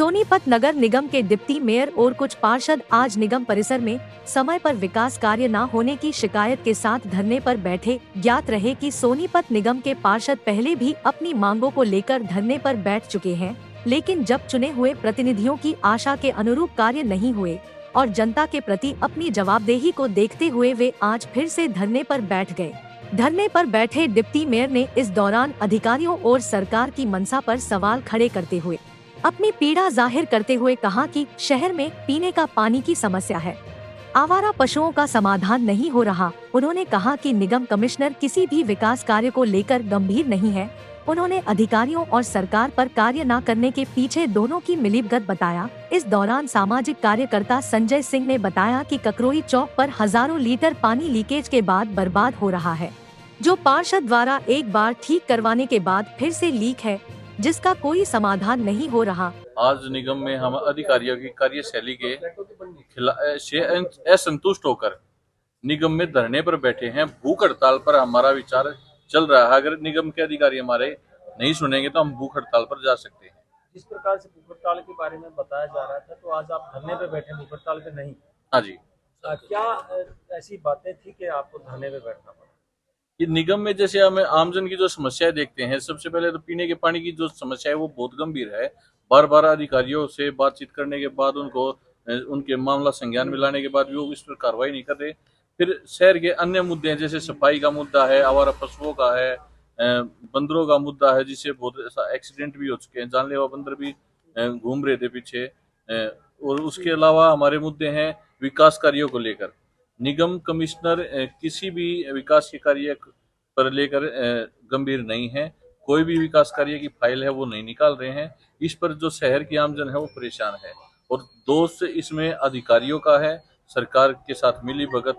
सोनीपत नगर निगम के deputy mayor और कुछ पार्षद आज निगम परिसर में समय पर विकास कार्य न होने की शिकायत के साथ धरने पर बैठे। ज्ञात रहे कि सोनीपत निगम के पार्षद पहले भी अपनी मांगों को लेकर धरने पर बैठ चुके हैं, लेकिन जब चुने हुए प्रतिनिधियों की आशा के अनुरूप कार्य नहीं हुए और जनता के प्रति अपनी जवाबदेही को देखते हुए वे आज फिर से धरने पर बैठ गए। धरने पर बैठे डिप्टी मेयर ने इस दौरान अधिकारियों और सरकार की मंशा पर सवाल खड़े करते हुए अपनी पीड़ा जाहिर करते हुए कहा कि शहर में पीने का पानी की समस्या है, आवारा पशुओं का समाधान नहीं हो रहा। उन्होंने कहा कि निगम कमिश्नर किसी भी विकास कार्य को लेकर गंभीर नहीं है। उन्होंने अधिकारियों और सरकार पर कार्य न करने के पीछे दोनों की मिलीभगत बताया। इस दौरान सामाजिक कार्यकर्ता संजय सिंह ने बताया कि ककरोई चौक पर हजारों लीटर पानी लीकेज के बाद बर्बाद हो रहा है, जो पार्षद द्वारा एक बार ठीक करवाने के बाद फिर से लीक है, जिसका कोई समाधान नहीं हो रहा। आज निगम में हम अधिकारियों की कार्यशैली के असंतुष्ट होकर निगम में धरने पर बैठे हैं। भूख हड़ताल पर हमारा विचार चल रहा है। अगर निगम के अधिकारी हमारे नहीं सुनेंगे तो हम भूख हड़ताल पर जा सकते हैं। जिस प्रकार से भूख हड़ताल के बारे में बताया जा रहा था, तो आज आप धरने पे बैठे, भूख हड़ताल पे नहीं? हाँ जी। क्या ऐसी बातें थी कि आपको धरने पे बैठना पड़ा? ये निगम में जैसे हमें आमजन की जो समस्याएं देखते हैं, सबसे पहले तो पीने के पानी की जो समस्या है वो बहुत गंभीर है। बार बार अधिकारियों से बातचीत करने के बाद उनके मामला संज्ञान में लाने के बाद भी वो इस पर कार्रवाई नहीं कर रहे। फिर शहर के अन्य मुद्दे हैं, जैसे सफाई का मुद्दा है, आवारा पशुओं का है, बंदरों का मुद्दा है, जिससे बहुत ऐसा एक्सीडेंट भी हो चुके हैं। जानलेवा बंदर भी घूम रहे थे पीछे। और उसके अलावा हमारे मुद्दे हैं विकास कार्यों को लेकर। निगम कमिश्नर किसी भी विकास के कार्य पर लेकर गंभीर नहीं है। कोई भी विकास कार्य की फाइल है वो नहीं निकाल रहे हैं। इस पर जो शहर की आमजन है वो परेशान है और दोष इसमें अधिकारियों का है। सरकार के साथ मिली भगत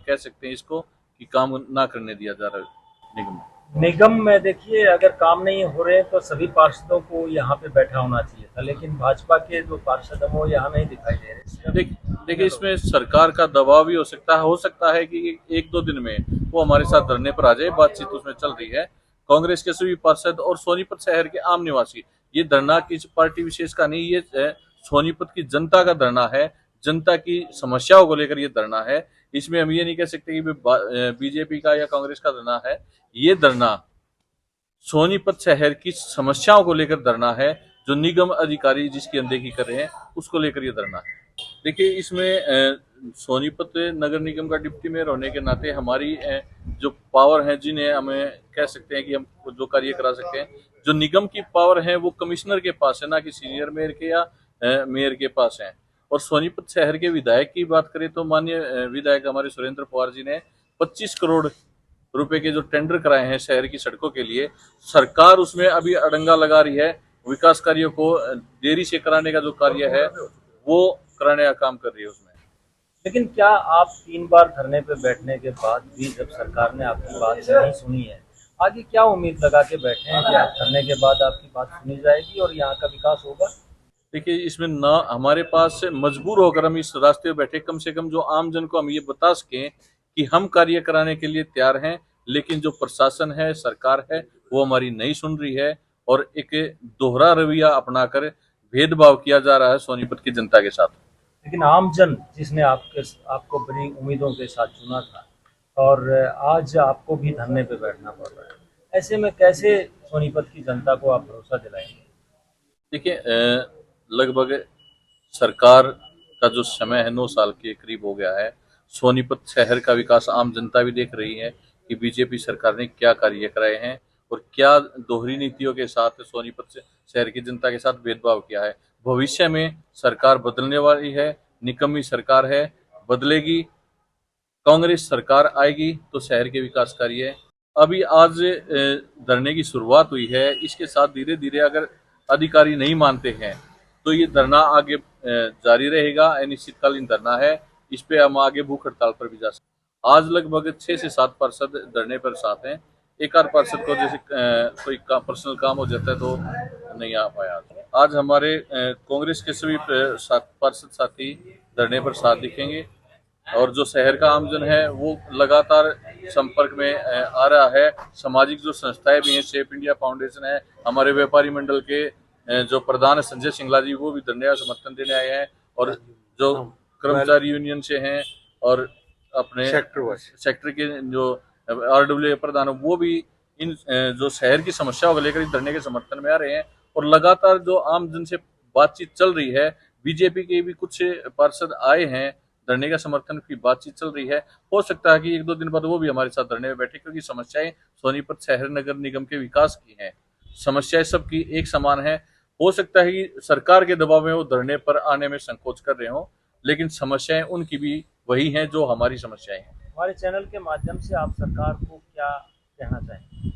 कह सकते हैं इसको, कि काम ना करने दिया जा रहा है निगम में। देखिए, अगर काम नहीं हो रहे तो सभी पार्षदों को यहाँ पे बैठा होना चाहिए था, लेकिन भाजपा के जो पार्षद हैं वो यहाँ नहीं दिखाई दे रहे। देखिए, इसमें सरकार का दबाव भी हो सकता है कि एक दो दिन में वो हमारे साथ धरने पर आ जाए। बातचीत उसमें चल रही है। कांग्रेस के सभी पार्षद और सोनीपत शहर के आम निवासी, ये धरना किसी पार्टी विशेष का नहीं, ये सोनीपत की जनता का धरना है। जनता की समस्याओं को लेकर ये धरना है। इसमें हम ये नहीं कह सकते कि बीजेपी का या कांग्रेस का धरना है। ये धरना सोनीपत शहर की समस्याओं को लेकर धरना है। जो निगम अधिकारी जिसकी अनदेखी कर रहे हैं उसको लेकर ये धरना है। देखिए, इसमें सोनीपत नगर निगम का डिप्टी मेयर होने के नाते हमारी जो पावर है, जिन्हें हमें कह सकते हैं कि हम जो कार्य करा सकते हैं, जो निगम की पावर है वो कमिश्नर के पास है, ना कि सीनियर मेयर के या मेयर के पास है। और सोनीपत शहर के विधायक की बात करें तो माननीय विधायक हमारे सुरेंद्र पवार जी ने 25 करोड़ रुपए के जो टेंडर कराए हैं शहर की सड़कों के लिए, सरकार उसमें अभी अड़ंगा लगा रही है। विकास कार्यों को देरी से कराने का जो कार्य है वो कराने का काम कर रही है उसमें। लेकिन क्या आप 3 बार धरने पे बैठने के बाद भी जब सरकार ने आपकी बात नहीं सुनी है, आगे क्या उम्मीद लगा के बैठे हैं कि आप धरने के बाद आपकी बात सुनी जाएगी और यहाँ का विकास होगा? देखिए, इसमें ना हमारे पास मजबूर होकर हम इस रास्ते पे बैठे, कम से कम जो आम जन को हम ये बता सकें कि हम कार्य कराने के लिए तैयार हैं, लेकिन जो प्रशासन है, सरकार है, वो हमारी नहीं सुन रही है और एक दोहरा रवैया अपनाकर भेदभाव किया जा रहा है सोनीपत की जनता के साथ। लेकिन आम जन जिसने आपको बड़ी उम्मीदों के साथ चुना था और आज आपको भी धरने पे बैठना पड़ रहा है, ऐसे में कैसे सोनीपत की जनता को आप भरोसा दिलाएंगे? देखिए, लगभग सरकार का जो समय है 9 साल के करीब हो गया है। सोनीपत शहर का विकास आम जनता भी देख रही है कि बीजेपी सरकार ने क्या कार्य कराए हैं और क्या दोहरी नीतियों के साथ सोनीपत शहर की जनता के साथ भेदभाव किया है। भविष्य में सरकार बदलने वाली है, निकम्मी सरकार है, बदलेगी। कांग्रेस सरकार आएगी तो शहर के विकास कार्य अभी आज धरने की शुरुआत हुई है। इसके साथ धीरे धीरे अगर अधिकारी नहीं मानते हैं तो ये धरना आगे जारी रहेगा। अनिश्चितकालीन धरना है, इस पे हम आगे भूख हड़ताल पर भी जा सकते। आज लगभग 6 से 7 पार्षद धरने पर साथ हैं। एक आध पार्षद को जैसे कोई पर्सनल काम हो जाता है तो नहीं आ पाया। आज हमारे कांग्रेस के सभी पार्षद साथी धरने पर साथ दिखेंगे और जो शहर का आमजन है वो लगातार संपर्क में आ रहा है। सामाजिक जो संस्थाएं भी हैं, शेप इंडिया फाउंडेशन है, हमारे व्यापारी मंडल के जो प्रधान है संजय सिंगला जी, वो भी धरने का समर्थन देने आए हैं। और जो कर्मचारी यूनियन से हैं और अपने सेक्टर के जो RWA प्रधान है, वो भी इन जो शहर की समस्याओं को लेकर धरने के समर्थन में आ रहे हैं। और लगातार जो आम जन से बातचीत चल रही है, बीजेपी के भी कुछ पार्षद आए हैं, धरने का समर्थन की बातचीत चल रही है। हो सकता है कि एक दो दिन बाद वो भी हमारे साथ धरने में बैठे, क्योंकि समस्याएं सोनीपत शहर नगर निगम के विकास की हैं। समस्याएं सबकी एक समान है। हो सकता है कि सरकार के दबाव में वो धरने पर आने में संकोच कर रहे हो, लेकिन समस्याएं उनकी भी वही हैं जो हमारी समस्याएं हैं। हमारे चैनल के माध्यम से आप सरकार को क्या कहना चाहेंगे?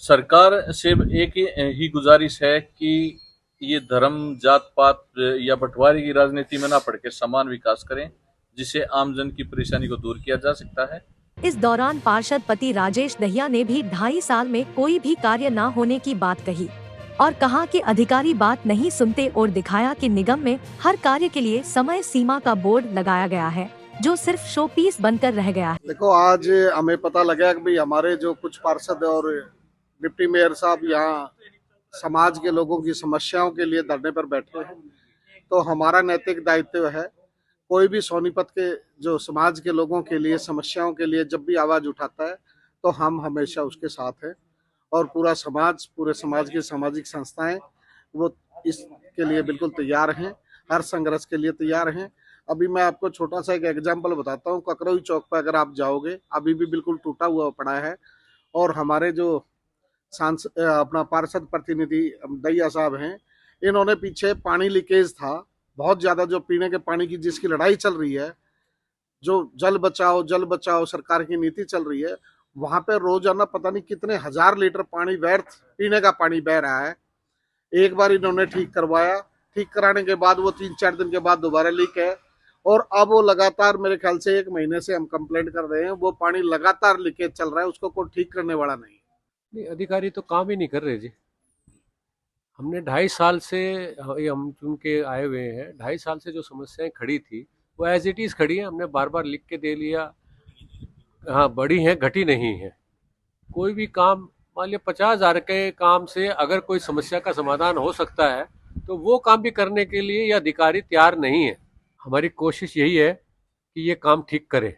सरकार से एक ही गुजारिश है कि ये धर्म, जात पात या बंटवारे की राजनीति में ना पड़ के समान विकास करें, जिससे आम जन की परेशानी को दूर किया जा सकता है। इस दौरान पार्षद पति राजेश दहिया ने भी 2.5 साल में कोई भी कार्य न होने की बात कही और कहा कि अधिकारी बात नहीं सुनते और दिखाया कि निगम में हर कार्य के लिए समय सीमा का बोर्ड लगाया गया है, जो सिर्फ शो पीस बनकर रह गया है। देखो, आज हमें पता लगा कि भाई हमारे जो कुछ पार्षद और डिप्टी मेयर साहब यहाँ समाज के लोगों की समस्याओं के लिए धरने पर बैठे हैं। तो हमारा नैतिक दायित्व है, कोई भी सोनीपत के जो समाज के लोगों के लिए समस्याओं के लिए जब भी आवाज उठाता है तो हम हमेशा उसके साथ हैं। और पूरे समाज की सामाजिक संस्थाएं वो इसके लिए बिल्कुल तैयार हैं, हर संघर्ष के लिए तैयार हैं। अभी मैं आपको छोटा सा एक एग्जाम्पल बताता हूँ। ककरोई चौक पर अगर आप जाओगे, अभी भी बिल्कुल टूटा हुआ पड़ा है। और हमारे जो अपना पार्षद प्रतिनिधि दहिया साहब हैं, इन्होंने पीछे पानी लीकेज था बहुत ज्यादा, जो पीने के पानी की जिसकी लड़ाई चल रही है, जो जल बचाओ सरकार की नीति चल रही है, वहां पे रोजाना पता नहीं कितने हजार लीटर पानी व्यर्थ पीने का पानी बह रहा है। एक बार इन्होंने ठीक करवाया, ठीक कराने के बाद वो 3-4 दिन के बाद दोबारा लीक है। और अब वो लगातार मेरे ख्याल से 1 महीने से हम कंप्लेंट कर रहे हैं, वो पानी लगातार लीकेज चल रहा है, उसको कोई ठीक करने वाला नहीं। अधिकारी तो काम ही नहीं कर रहे जी। हमने 2.5 साल से हम चुन के आए हुए हैं। 2.5 साल से जो समस्याएं खड़ी थी वो एज इट इज़ खड़ी है। हमने बार बार लिख के दे लिया, हाँ बढ़ी हैं, घटी नहीं है। कोई भी काम, मान लिया 50,000 के काम से अगर कोई समस्या का समाधान हो सकता है तो वो काम भी करने के लिए ये अधिकारी तैयार नहीं है। हमारी कोशिश यही है कि ये काम ठीक करे।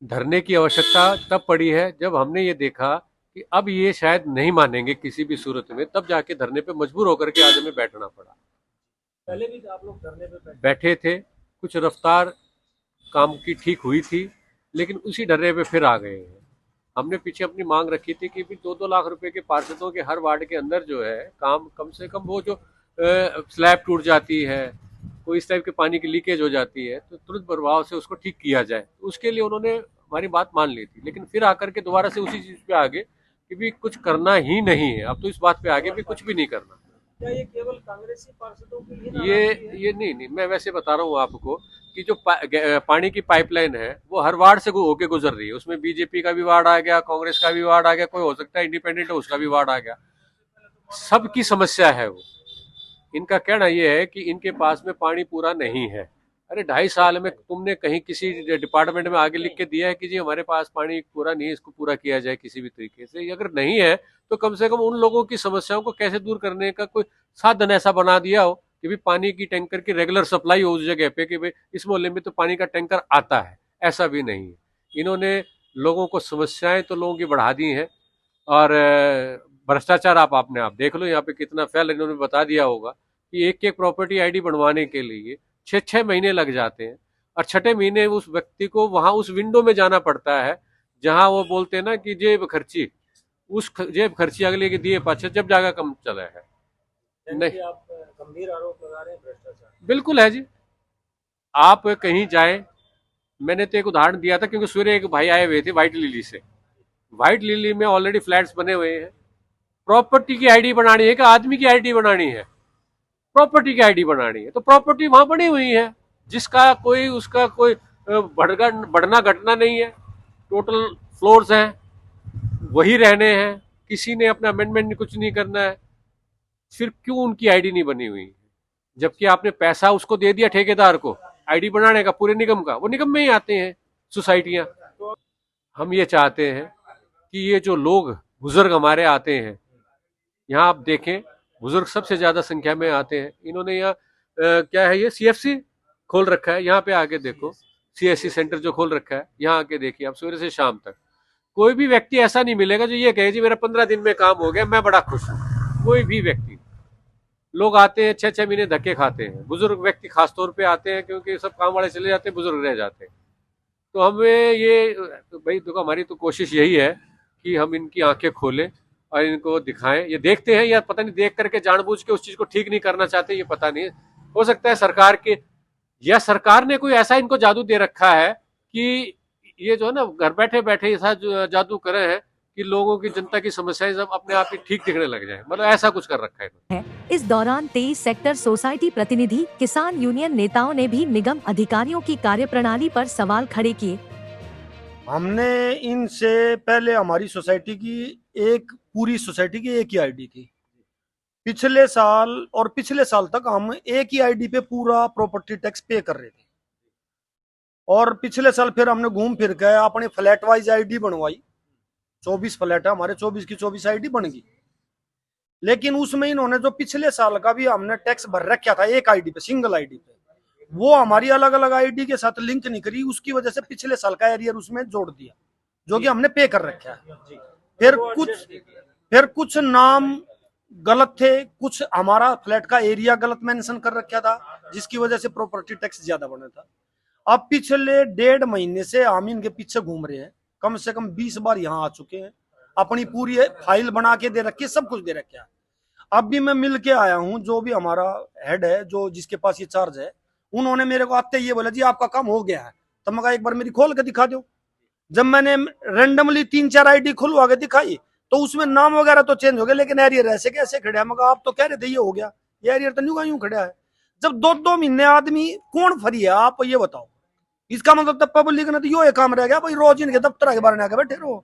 धरने की आवश्यकता तब पड़ी है जब हमने ये देखा कि अब ये शायद नहीं मानेंगे किसी भी सूरत में, तब जाके धरने पे मजबूर होकर के आज हमें बैठना पड़ा। पहले भी आप लोग धरने पे बैठे थे, कुछ रफ्तार काम की ठीक हुई थी, लेकिन उसी डर्रे पे फिर आ गए हैं। हमने पीछे अपनी मांग रखी थी कि भी 2-2 लाख रुपए के पार्षदों के हर वार्ड के अंदर जो है काम, कम से कम वो जो स्लैब टूट जाती है, कोई इस टाइप के पानी की लीकेज हो जाती है, तो तुरंत प्रभाव से उसको ठीक किया जाए। उसके लिए उन्होंने हमारी बात मान ली थी, लेकिन फिर आकर के दोबारा से उसी चीज पे आगे कि भी कुछ करना ही नहीं है। अब तो इस बात पे आगे भी कुछ भी नहीं करना। क्या ये केवल कांग्रेसी पार्षदों के लिए ये नहीं, मैं वैसे बता रहा हूँ आपको कि जो पानी की पाइपलाइन है वो हर वार्ड से होके गुजर रही है। उसमें बीजेपी का भी वार्ड आ गया, कांग्रेस का भी वार्ड आ गया, कोई हो सकता है इंडिपेंडेंट है उसका भी वार्ड आ गया। सबकी समस्या है वो। इनका कहना ये है कि इनके पास में पानी पूरा नहीं है। अरे 2.5 साल में तुमने कहीं किसी डिपार्टमेंट में आगे लिख के दिया है कि जी हमारे पास पानी पूरा नहीं है, इसको पूरा किया जाए किसी भी तरीके से? अगर नहीं है तो कम से कम उन लोगों की समस्याओं को कैसे दूर करने का कोई साधन ऐसा बना दिया हो कि भी पानी की टैंकर की रेगुलर सप्लाई हो उस जगह पे कि भाई इस मोहल्ले में तो पानी का टैंकर आता है। ऐसा भी नहीं है। इन्होंने लोगों को समस्याएं तो लोगों की बढ़ा दी हैं। और भ्रष्टाचार आपने आप देख लो यहाँ पे कितना फैल। इन्होंने बता दिया होगा कि एक प्रॉपर्टी आईडी बनवाने के लिए 6-6 महीने लग जाते हैं, और 6ठे महीने उस व्यक्ति को वहां उस विंडो में जाना पड़ता है जहां वो बोलते हैं ना कि जेब खर्ची, उस जेब खर्ची अगले के दिए पाछे जब जागा कम चला है। नहीं, आप गंभीर आरोप लगा रहे हैं भ्रष्टाचार? बिल्कुल है जी। आप कहीं जाए, मैंने तो एक उदाहरण दिया था क्योंकि सूर्य एक भाई आए हुए थे व्हाइट लिली से। व्हाइट लिली में ऑलरेडी फ्लैट्स बने हुए हैं। प्रॉपर्टी की आईडी बनानी है कि आदमी की आईडी बनानी है? प्रॉपर्टी की आईडी बनानी है तो प्रॉपर्टी वहां बनी हुई है, जिसका कोई उसका कोई बढ़ना घटना नहीं है। टोटल फ्लोर्स हैं, वही रहने हैं, किसी ने अपना अमेंडमेंट कुछ नहीं करना है। फिर क्यों उनकी आईडी नहीं बनी हुई? जबकि आपने पैसा उसको दे दिया ठेकेदार को आईडी बनाने का, पूरे निगम का। वो निगम में ही आते हैं सोसाइटियां। हम ये चाहते हैं कि ये जो लोग बुजुर्ग हमारे आते हैं, यहाँ आप देखें बुजुर्ग सबसे ज्यादा संख्या में आते हैं। इन्होंने यहाँ क्या है, ये CFC खोल रखा है, यहाँ पे आके देखो, CSC सेंटर जो खोल रखा है, यहाँ आके देखिए आप, सवेरे से शाम तक कोई भी व्यक्ति ऐसा नहीं मिलेगा जो ये कहे जी मेरा 15 दिन में काम हो गया, मैं बड़ा खुश हूँ। कोई भी व्यक्ति, लोग आते हैं 6-6 महीने धक्के खाते हैं, बुजुर्ग व्यक्ति खास तौर पे आते हैं, क्योंकि सब काम वाले चले जाते हैं, बुजुर्ग रह जाते हैं। तो हमें ये भाई देखो, हमारी तो कोशिश यही है कि हम इनकी आंखें खोलें और इनको दिखाएं। ये देखते हैं या पता नहीं देख करके जानबूझ के उस चीज को ठीक नहीं करना चाहते, ये पता नहीं। हो सकता है सरकार के या सरकार ने कोई ऐसा इनको जादू दे रखा है कि ये जो है ना, घर बैठे बैठे ऐसा जादू करे हैं कि लोगों की, जनता की समस्याएं सब अपने आप ही ठीक दिखने लग जाए, मतलब ऐसा कुछ कर रखा है। इस दौरान 23 सेक्टर सोसाइटी प्रतिनिधि, किसान यूनियन नेताओं ने भी निगम अधिकारियों की कार्यप्रणाली पर सवाल खड़े किए। हमने इनसे पहले, हमारी सोसाइटी की पूरी सोसाइटी की एक ही आईडी थी। पिछले साल और पिछले साल तक हम एक ही आईडी पे पूरा प्रॉपर्टी टैक्स पे कर रहे थे, और पिछले साल फिर हमने घूम फिर के अपने फ्लैट वाइज आईडी बनवाई। 24 फ्लैट है हमारे, 24 की 24 आईडी बन गई। लेकिन उसमें इन्होंने जो पिछले साल का भी हमने टैक्स भर रखा था एक आईडी पे, सिंगल आईडी पे, वो हमारी अलग अलग आईडी के साथ लिंक नहीं करी। उसकी वजह से पिछले साल का एरियर उसमें जोड़ दिया, जो कि हमने पे कर रखा है। फिर कुछ नाम गलत थे, कुछ हमारा फ्लैट का एरिया गलत मेंशन कर रखा था, जिसकी वजह से प्रॉपर्टी टैक्स ज्यादा बना था। अब पिछले 1.5 महीने से हम इनके पीछे घूम रहे हैं, कम से कम 20 बार यहाँ आ चुके हैं, अपनी पूरी फाइल बना के दे रखी है, सब कुछ दे रखा है। अब भी मैं मिल के आया हूँ, जो भी हमारा हेड है, जो जिसके पास ये चार्ज है, उन्होंने मेरे को आते ये बोला जी आपका काम हो गया है। तो मैं कहा एक बार मेरी खोल के दिखा दो। जब मैंने रेंडमली 3-4 आईडी खुलवा के दिखाई तो उसमें नाम वगैरह तो चेंज हो गया, लेकिन एरियर ऐसे कैसे खड़े हैं। मैं कहा आप तो कह रहे थे ये हो गया, ये एरियर तो यूं खड़ा है। जब 2-2 महीने आदमी कौन फ्री है, आप ये बताओ। इसका मतलब तब पब्लिक ने तो यो काम रह गया भाई, रोज इनके दफ्तर के बारे में आके बैठे रहो।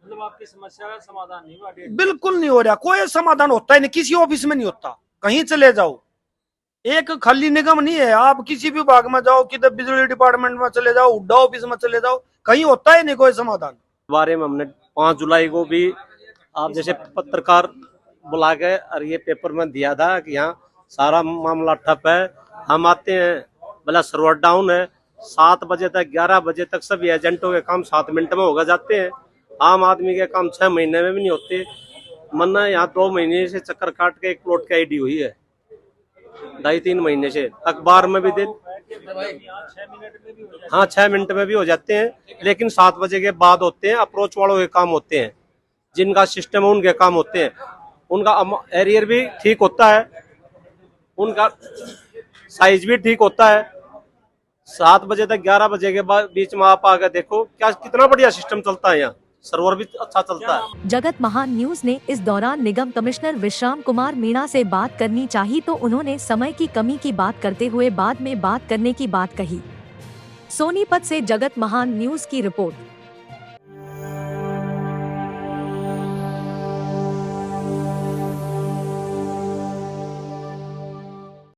मतलब आपकी समस्या का समाधान नहीं हुआ? बिल्कुल नहीं हो रहा, कोई समाधान होता ही नहीं, किसी ऑफिस में नहीं होता। कहीं चले जाओ, एक खाली निगम नहीं है, आप किसी भी विभाग में जाओ, किधर बिजली डिपार्टमेंट में चले जाओ, हुड्डा ऑफिस में चले जाओ, कहीं होता ही नहीं कोई समाधान। बारे में हमने 5 जुलाई को भी आप जैसे पत्रकार बुला के और ये पेपर में दिया था कि यहाँ सारा मामला ठप है। हम आते हैं, बोला सर्वर डाउन है, 7 बजे तक 11 बजे तक सभी एजेंटों के काम 7 मिनट में होगा जाते हैं। आम आदमी के काम 6 महीने में भी नहीं होते। मन्ना यहाँ 2 महीने से चक्कर काट के एक प्लॉट की आईडी हुई है, 2.5-3 महीने से। अखबार में भी दे, हाँ 6 मिनट में भी हो जाते हैं, लेकिन 7 बजे के बाद होते हैं। अप्रोच वालों के काम होते हैं, जिनका सिस्टम है उनके काम होते हैं। उनका एरियर भी ठीक होता है, उनका साइज भी ठीक होता है। 7 बजे तक 11 बजे के बाद बीच में आप आकर देखो क्या कितना बढ़िया सिस्टम चलता है, यहाँ सर्वर भी अच्छा चलता है। जगत महान न्यूज ने इस दौरान निगम कमिश्नर विश्राम कुमार मीणा से बात करनी चाहिए तो उन्होंने समय की कमी की बात करते हुए बाद में बात करने की बात कही। सोनीपत से जगत महान न्यूज की रिपोर्ट।